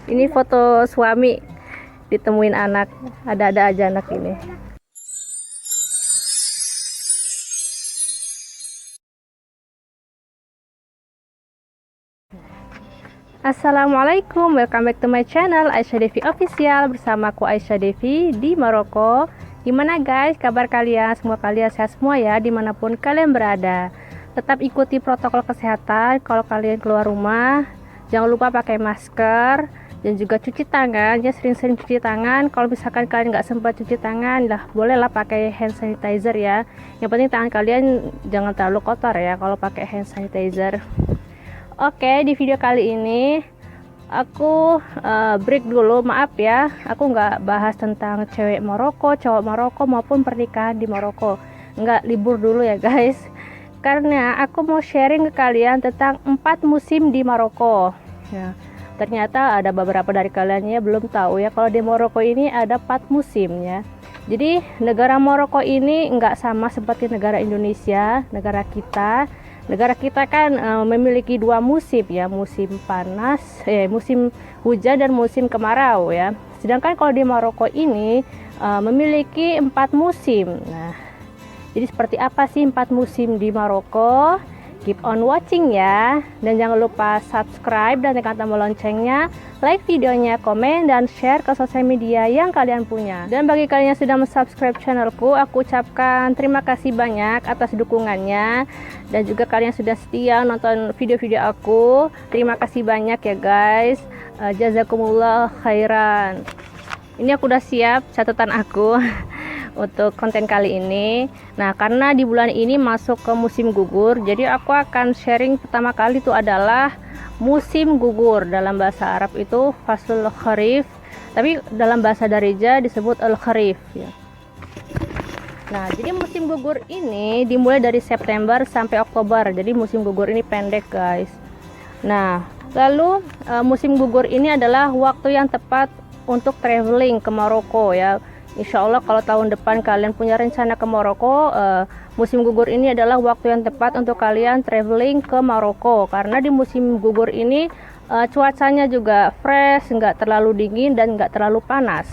Ini foto suami ditemuin anak, ada-ada aja anak ini. Assalamualaikum, welcome back to my channel Aisyah Devi Official. Bersamaku Aisyah Devi di Maroko. Gimana guys kabar kalian? Semoga kalian sehat semua ya dimanapun kalian berada. Tetap ikuti protokol kesehatan. Kalau kalian keluar rumah, jangan lupa pakai masker dan juga cuci tangan ya, sering-sering cuci tangan. Kalau misalkan kalian nggak sempat cuci tangan, bolehlah pakai hand sanitizer ya. Yang penting tangan kalian jangan terlalu kotor ya kalau pakai hand sanitizer. Oke, di video kali ini aku break dulu, maaf ya, aku nggak bahas tentang cewek Maroko, cowok Maroko maupun pernikahan di Maroko. Nggak libur dulu ya guys, karena aku mau sharing ke kalian tentang 4 musim di Maroko ya. Ternyata ada beberapa dari kalian ya belum tahu ya kalau di Maroko ini ada 4 musim ya. Jadi negara Maroko ini nggak sama seperti negara Indonesia, negara kita. Negara kita kan memiliki 2 musim ya, musim panas, musim hujan dan musim kemarau ya. Sedangkan kalau di Maroko ini memiliki 4 musim. Nah, jadi seperti apa sih 4 musim di Maroko? Keep on watching ya, dan jangan lupa subscribe dan tekan tombol loncengnya, like videonya, komen, dan share ke sosial media yang kalian punya. Dan bagi kalian yang sudah subscribe channelku, aku ucapkan terima kasih banyak atas dukungannya, dan juga kalian sudah setia nonton video-video aku. Terima kasih banyak ya guys, jazakumullah khairan. Ini aku udah siap catatan aku untuk konten kali ini. Nah, karena di bulan ini masuk ke musim gugur, jadi aku akan sharing pertama kali itu adalah musim gugur. Dalam bahasa Arab itu faslul kharif, tapi dalam bahasa Darija disebut al-kharif ya. Nah, jadi musim gugur ini dimulai dari September sampai Oktober. Jadi musim gugur ini pendek guys. Nah, lalu musim gugur ini adalah waktu yang tepat untuk traveling ke Maroko ya. Insya Allah kalau tahun depan kalian punya rencana ke Maroko, musim gugur ini adalah waktu yang tepat untuk kalian traveling ke Maroko. Karena di musim gugur ini cuacanya juga fresh, nggak terlalu dingin dan nggak terlalu panas.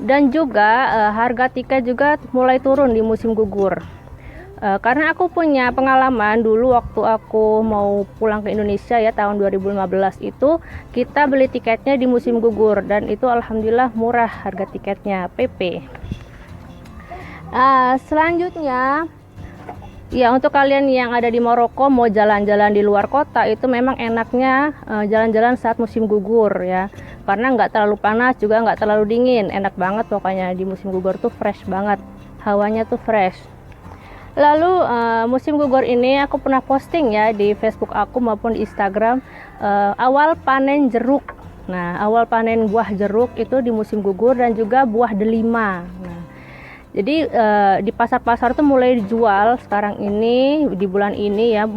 Dan juga harga tiket juga mulai turun di musim gugur. Karena aku punya pengalaman dulu waktu aku mau pulang ke Indonesia ya tahun 2015 itu, kita beli tiketnya di musim gugur dan itu alhamdulillah murah harga tiketnya, PP. Selanjutnya ya, untuk kalian yang ada di Maroko mau jalan-jalan di luar kota itu memang enaknya jalan-jalan saat musim gugur ya, karena nggak terlalu panas juga nggak terlalu dingin, enak banget pokoknya di musim gugur tuh fresh banget, hawanya tuh fresh. Lalu musim gugur ini aku pernah posting ya di Facebook aku maupun di Instagram, awal panen jeruk. Nah, awal panen buah jeruk itu di musim gugur dan juga buah delima. Nah, jadi di pasar-pasar tuh mulai dijual sekarang ini di bulan ini ya,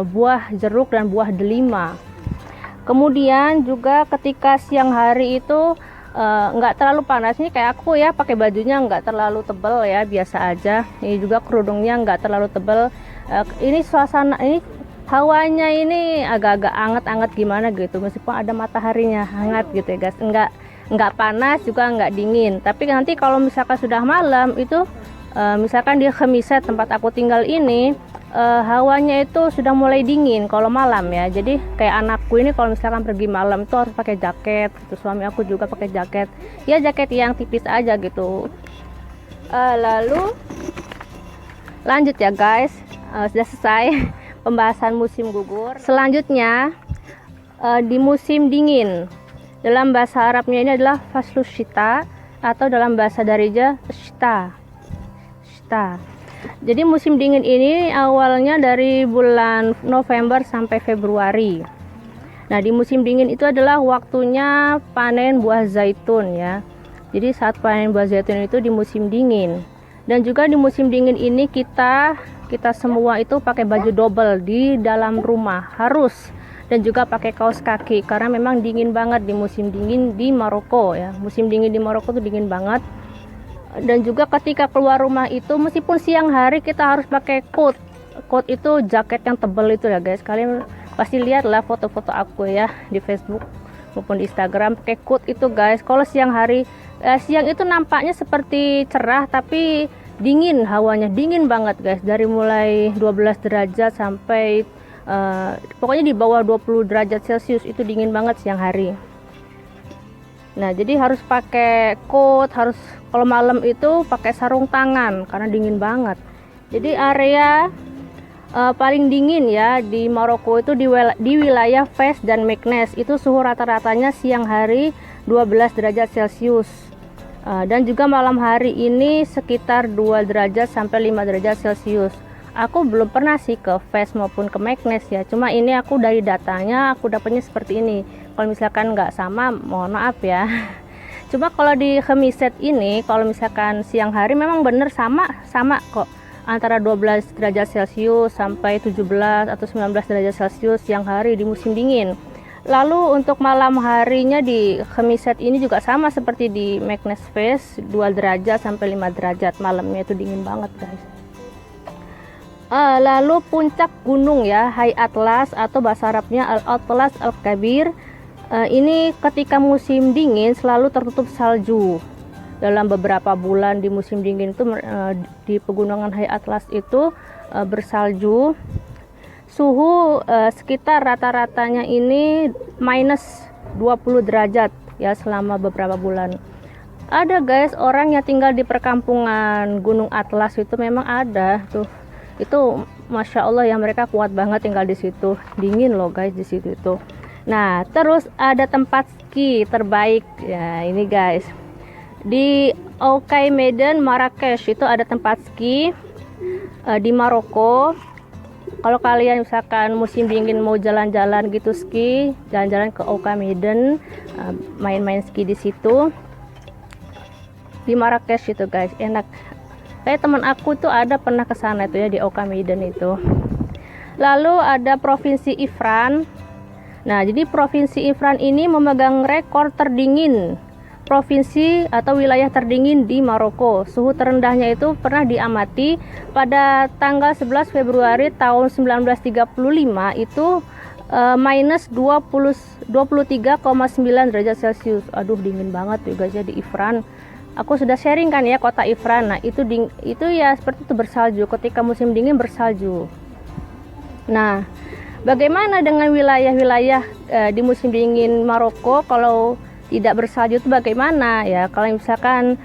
buah jeruk dan buah delima. Kemudian juga ketika siang hari itu nggak terlalu panas, ini kayak aku ya pakai bajunya nggak terlalu tebal ya, biasa aja. Ini juga kerudungnya nggak terlalu tebal. Ini suasana ini hawanya ini agak-agak anget-anget gimana gitu, meskipun ada mataharinya hangat gitu ya guys, nggak panas juga nggak dingin. Tapi nanti kalau misalkan sudah malam itu misalkan di Khemisa tempat aku tinggal ini, hawanya itu sudah mulai dingin kalau malam ya. Jadi kayak anakku ini kalau misalkan pergi malam itu harus pakai jaket gitu. Suami aku juga pakai jaket ya, jaket yang tipis aja gitu. Lalu lanjut ya guys, sudah selesai pembahasan musim gugur. Selanjutnya di musim dingin, dalam bahasa Arabnya ini adalah faslus syita atau dalam bahasa Darija syita. Jadi musim dingin ini awalnya dari bulan November sampai Februari. Nah, di musim dingin itu adalah waktunya panen buah zaitun ya. Jadi saat panen buah zaitun itu di musim dingin. Dan juga di musim dingin ini kita semua itu pakai baju double di dalam rumah harus, dan juga pakai kaos kaki karena memang dingin banget di musim dingin di Maroko ya. Musim dingin di Maroko tuh dingin banget. Dan juga ketika keluar rumah itu meskipun siang hari kita harus pakai coat. Coat itu jaket yang tebal itu ya guys. Kalian Pasti lihatlah foto-foto aku ya di Facebook maupun di Instagram pakai coat itu guys. Kalau siang hari, siang itu nampaknya seperti cerah tapi dingin, hawanya dingin banget guys, dari mulai 12 derajat sampai pokoknya di bawah 20 derajat Celcius, itu dingin banget siang hari. Nah, jadi harus pakai coat, harus kalau malam itu pakai sarung tangan karena dingin banget. Jadi area paling dingin ya di Maroko itu di wilayah Fez dan Meknes, itu suhu rata-ratanya siang hari 12 derajat Celcius. Dan juga malam hari ini sekitar 2 derajat sampai 5 derajat Celcius. Aku belum pernah sih ke Fez maupun ke Meknes ya, cuma ini aku dari datanya aku dapatnya seperti ini. Kalau misalkan nggak sama, mohon maaf ya. Cuma kalau di Khemiset ini, kalau misalkan siang hari memang bener sama kok, antara 12 derajat Celcius sampai 17 atau 19 derajat Celcius siang hari di musim dingin. Lalu untuk malam harinya di Khemiset ini juga sama seperti di Meknes Fez, 2 derajat sampai 5 derajat, malamnya itu dingin banget guys. Lalu puncak gunung ya, Hai Atlas atau bahasa Arabnya Al-Atlas Al-Kabir. Ini ketika musim dingin selalu tertutup salju. Dalam beberapa bulan di musim dingin itu di pegunungan Hai Atlas itu bersalju. Suhu sekitar rata-ratanya ini minus 20 derajat ya selama beberapa bulan. Ada guys orang yang tinggal di perkampungan Gunung Atlas itu, memang ada tuh. Itu masya Allah ya, mereka kuat banget tinggal di situ. Dingin loh guys di situ itu. Nah, terus ada tempat ski terbaik ya ini guys. Di Oukai Medan Marrakesh itu ada tempat ski di Maroko. Kalau kalian misalkan musim dingin mau jalan-jalan gitu ski, jalan-jalan ke Oukai Medan, main-main ski di situ. Di Marrakesh itu guys, enak. Kayak teman aku tuh ada pernah ke sana itu ya di Oukai Medan itu. Lalu ada Provinsi Ifran. Nah, jadi Provinsi Ifran ini memegang rekor terdingin provinsi atau wilayah terdingin di Maroko. Suhu terendahnya itu pernah diamati pada tanggal 11 Februari tahun 1935 itu minus 23,9 derajat Celcius. Aduh, dingin banget juga ya di Ifran. Aku sudah sharing kan ya kota Ifran. Nah, itu ya seperti itu, bersalju ketika musim dingin, bersalju. Nah, bagaimana dengan wilayah-wilayah di musim dingin Maroko kalau tidak bersalju itu bagaimana ya? Kalau misalkan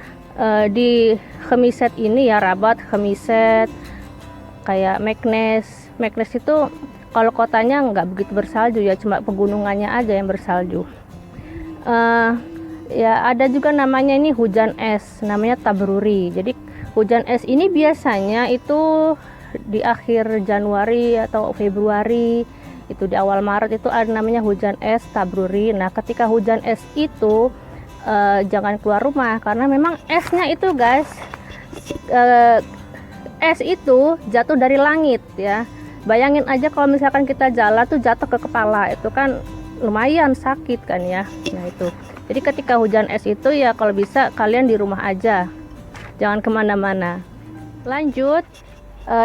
di Khemiset ini ya, Rabat, Khemiset, kayak Meknes itu kalau kotanya nggak begitu bersalju ya, cuma pegunungannya aja yang bersalju. Ya ada juga namanya ini hujan es, namanya Tabruri. Jadi hujan es ini biasanya itu di akhir Januari atau Februari, itu di awal Maret itu ada namanya hujan es Tabruri. Nah, ketika hujan es itu jangan keluar rumah karena memang esnya itu guys, es itu jatuh dari langit ya. Bayangin aja kalau misalkan kita jalan tuh jatuh ke kepala, itu kan lumayan sakit kan ya. Nah itu, jadi ketika hujan es itu ya kalau bisa kalian di rumah aja, jangan kemana-mana. Lanjut,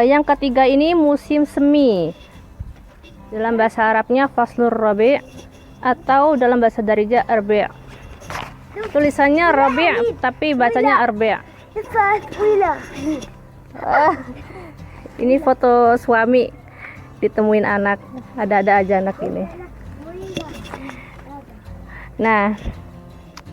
yang ketiga ini musim semi. Dalam bahasa Arabnya Faslur Rabi' atau dalam bahasa Darija Arbi'. Tulisannya Rabi' tapi bacanya Arbi'. Ini foto suami ditemuin anak, ada-ada aja anak ini. Nah,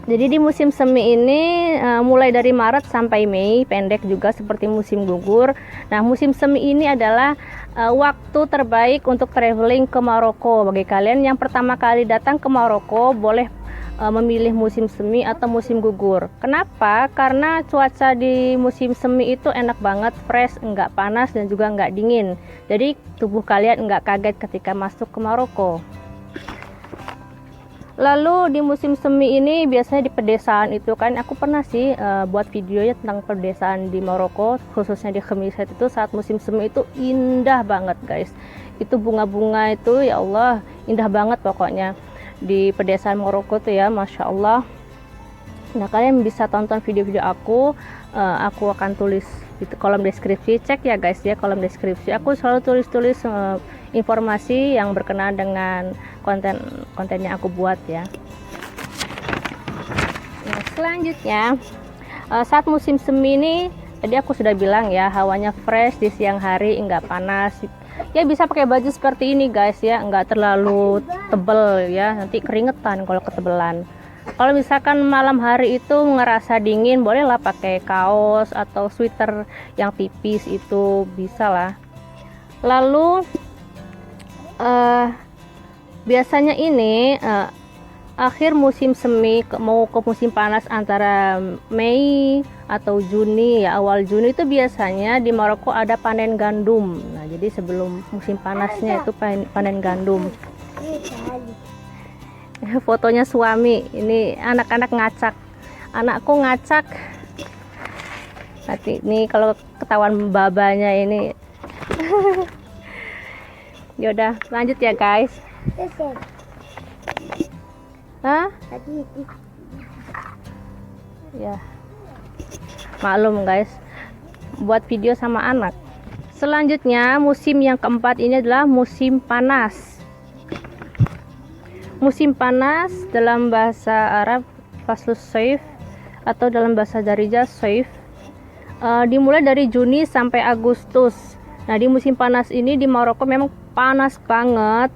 jadi di musim semi ini mulai dari Maret sampai Mei, pendek juga seperti musim gugur. Nah, musim semi ini adalah waktu terbaik untuk traveling ke Maroko. Bagi kalian yang pertama kali datang ke Maroko, boleh memilih musim semi atau musim gugur. Kenapa? Karena cuaca di musim semi itu enak banget, fresh, enggak panas dan juga enggak dingin. Jadi tubuh kalian enggak kaget ketika masuk ke Maroko. Lalu di musim semi ini biasanya di pedesaan itu kan, aku pernah sih buat videonya tentang pedesaan di Maroko, khususnya di Khemiset itu saat musim semi itu indah banget guys. Itu bunga-bunga itu ya Allah, indah banget pokoknya di pedesaan Maroko tuh ya, Masya Allah. Nah, kalian bisa tonton video-video aku akan tulis di kolom deskripsi, cek ya guys ya kolom deskripsi. Aku selalu tulis-tulis informasi yang berkenaan dengan konten yang aku buat ya. Nah, selanjutnya saat musim semi ini, tadi aku sudah bilang ya, hawanya fresh di siang hari, enggak panas ya. Bisa pakai baju seperti ini guys ya, enggak terlalu tebel ya, nanti keringetan kalau ketebelan. Kalau misalkan malam hari itu ngerasa dingin, bolehlah pakai kaos atau sweater yang tipis, itu bisa lah. Lalu biasanya ini akhir musim semi mau ke musim panas antara Mei atau Juni ya, awal Juni itu biasanya di Maroko ada panen gandum. Nah, jadi sebelum musim panasnya itu panen gandum. Fotonya suami, ini anak-anak ngacak. Anakku ngacak. Nanti ini kalau ketahuan babanya ini. Yaudah, lanjut ya guys. Hah? Ya, maklum guys, buat video sama anak. Selanjutnya musim yang keempat ini adalah musim panas. Musim panas dalam bahasa Arab faslus saif atau dalam bahasa Darija saif, dimulai dari Juni sampai Agustus. Nah, di musim panas ini di Maroko memang panas banget.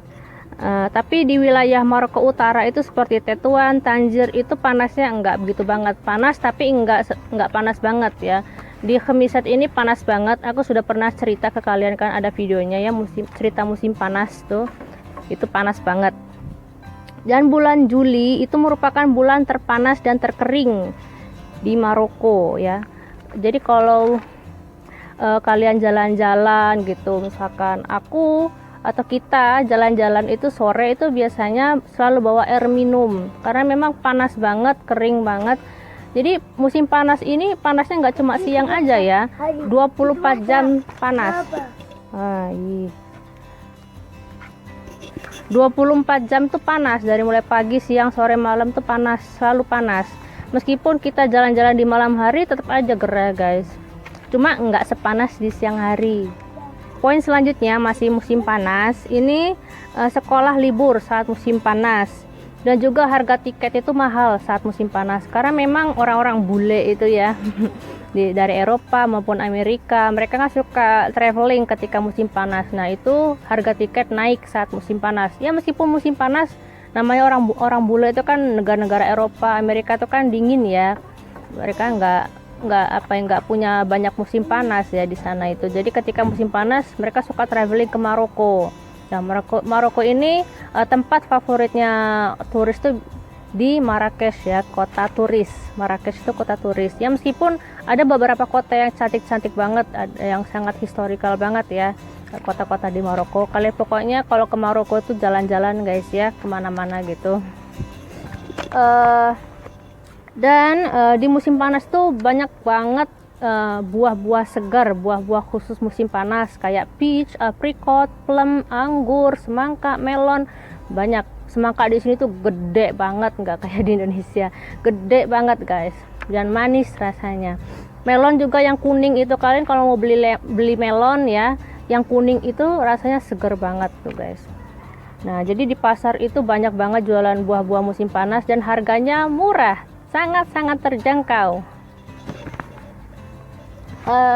Tapi di wilayah Maroko Utara itu seperti Tetuan, Tangier itu panasnya enggak begitu banget panas, tapi enggak panas banget ya. Di Khemisat ini panas banget. Aku sudah pernah cerita ke kalian kan, ada videonya ya, cerita musim panas tuh. Itu panas banget. Dan bulan Juli itu merupakan bulan terpanas dan terkering di Maroko ya. Jadi kalau kalian jalan-jalan gitu, misalkan aku atau kita jalan-jalan itu sore itu biasanya selalu bawa air minum, karena memang panas banget, kering banget. Jadi musim panas ini panasnya nggak cuma siang aja ya, 24 jam panas. 24 jam tuh panas, dari mulai pagi, siang, sore, malam tuh panas, selalu panas. Meskipun kita jalan-jalan di malam hari tetap aja gerah guys, cuma nggak sepanas di siang hari. Poin selanjutnya masih musim panas. Ini sekolah libur saat musim panas, dan juga harga tiket itu mahal saat musim panas, karena memang orang-orang bule itu ya dari Eropa maupun Amerika, mereka nggak suka traveling ketika musim panas. Nah, itu harga tiket naik saat musim panas ya. Meskipun musim panas, namanya orang bule itu kan negara-negara Eropa, Amerika itu kan dingin ya, mereka nggak punya banyak musim panas ya di sana itu. Jadi ketika musim panas mereka suka traveling ke Maroko. Nah, Maroko ini tempat favoritnya turis tuh di Marrakesh ya, kota turis. Marrakesh itu kota turis ya, meskipun ada beberapa kota yang cantik-cantik banget, ada yang sangat historical banget ya, kota-kota di Maroko. Kalian pokoknya kalau ke Maroko tuh jalan-jalan guys ya, kemana-mana gitu. Dan di musim panas tuh banyak banget buah-buah segar, buah-buah khusus musim panas kayak peach, apricot, plum, anggur, semangka, melon. Banyak. Semangka di sini tuh gede banget, nggak kayak di Indonesia. Gede banget guys, dan manis rasanya. Melon juga yang kuning itu, kalian kalau mau beli melon ya, yang kuning itu rasanya segar banget tuh guys. Nah, jadi di pasar itu banyak banget jualan buah-buah musim panas dan harganya murah. Sangat-sangat terjangkau.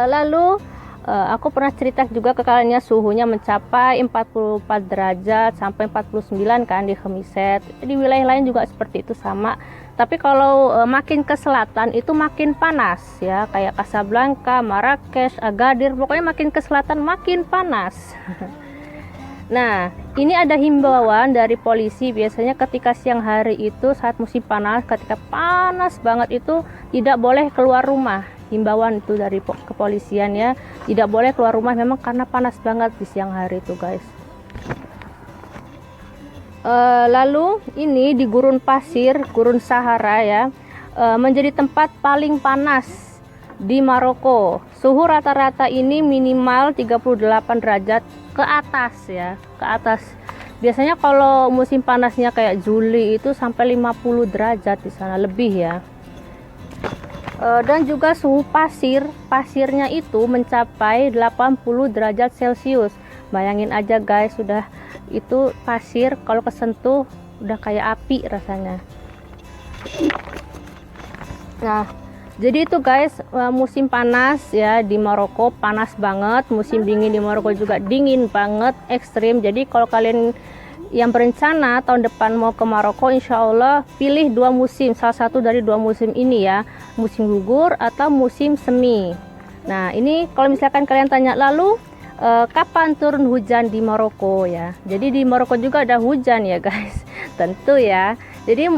Lalu aku pernah cerita juga ke kalian ya, suhunya mencapai 44 derajat sampai 49 kan di Khemisat. Di wilayah lain juga seperti itu sama. Tapi kalau makin ke selatan itu makin panas ya, kayak Casablanca, Marrakesh, Agadir, pokoknya makin ke selatan makin panas. Nah, ini ada himbauan dari polisi, biasanya ketika siang hari itu saat musim panas, ketika panas banget itu tidak boleh keluar rumah. Himbauan itu dari kepolisian ya, tidak boleh keluar rumah memang karena panas banget di siang hari itu guys. Lalu ini di gurun pasir, gurun Sahara ya, menjadi tempat paling panas di Maroko. Suhu rata-rata ini minimal 38 derajat ke atas ya, ke atas. Biasanya kalau musim panasnya kayak Juli itu sampai 50 derajat di sana lebih ya. Dan juga suhu pasirnya itu mencapai 80 derajat Celcius. Bayangin aja guys, sudah itu pasir kalau kesentuh udah kayak api rasanya. Nah, jadi itu guys, musim panas ya di Maroko panas banget, musim dingin di Maroko juga dingin banget, ekstrim. Jadi kalau kalian yang berencana tahun depan mau ke Maroko, insya Allah pilih 2 musim, salah satu dari 2 musim ini ya, musim gugur atau musim semi. Nah, ini kalau misalkan kalian tanya lalu kapan turun hujan di Maroko ya. Jadi di Maroko juga ada hujan ya guys, tentu ya. Jadi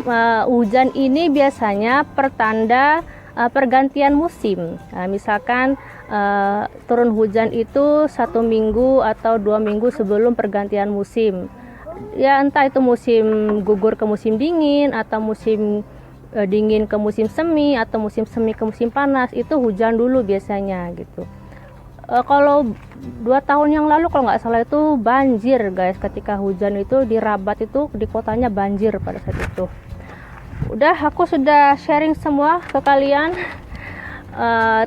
hujan ini biasanya pertanda pergantian musim. Nah, misalkan turun hujan itu 1 minggu atau 2 minggu sebelum pergantian musim. Ya entah itu musim gugur ke musim dingin atau musim dingin ke musim semi atau musim semi ke musim panas, itu hujan dulu biasanya gitu. Kalau 2 tahun yang lalu kalau nggak salah itu banjir guys, ketika hujan itu di Rabat itu di kotanya banjir pada saat itu. Udah, aku sudah sharing semua ke kalian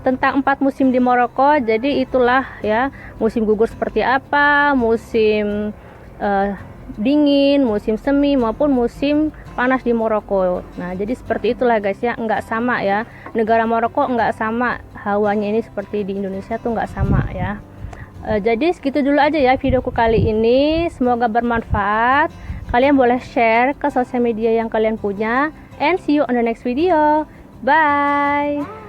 tentang 4 musim di Maroko. Jadi itulah ya, musim gugur seperti apa, musim dingin, musim semi maupun musim panas di Maroko. Nah, jadi seperti itulah guys ya, nggak sama ya. Negara Maroko nggak sama hawanya ini seperti di Indonesia tuh nggak sama ya. Jadi segitu dulu aja ya videoku kali ini. Semoga bermanfaat. Kalian boleh share ke sosial media yang kalian punya. And see you on the next video. Bye.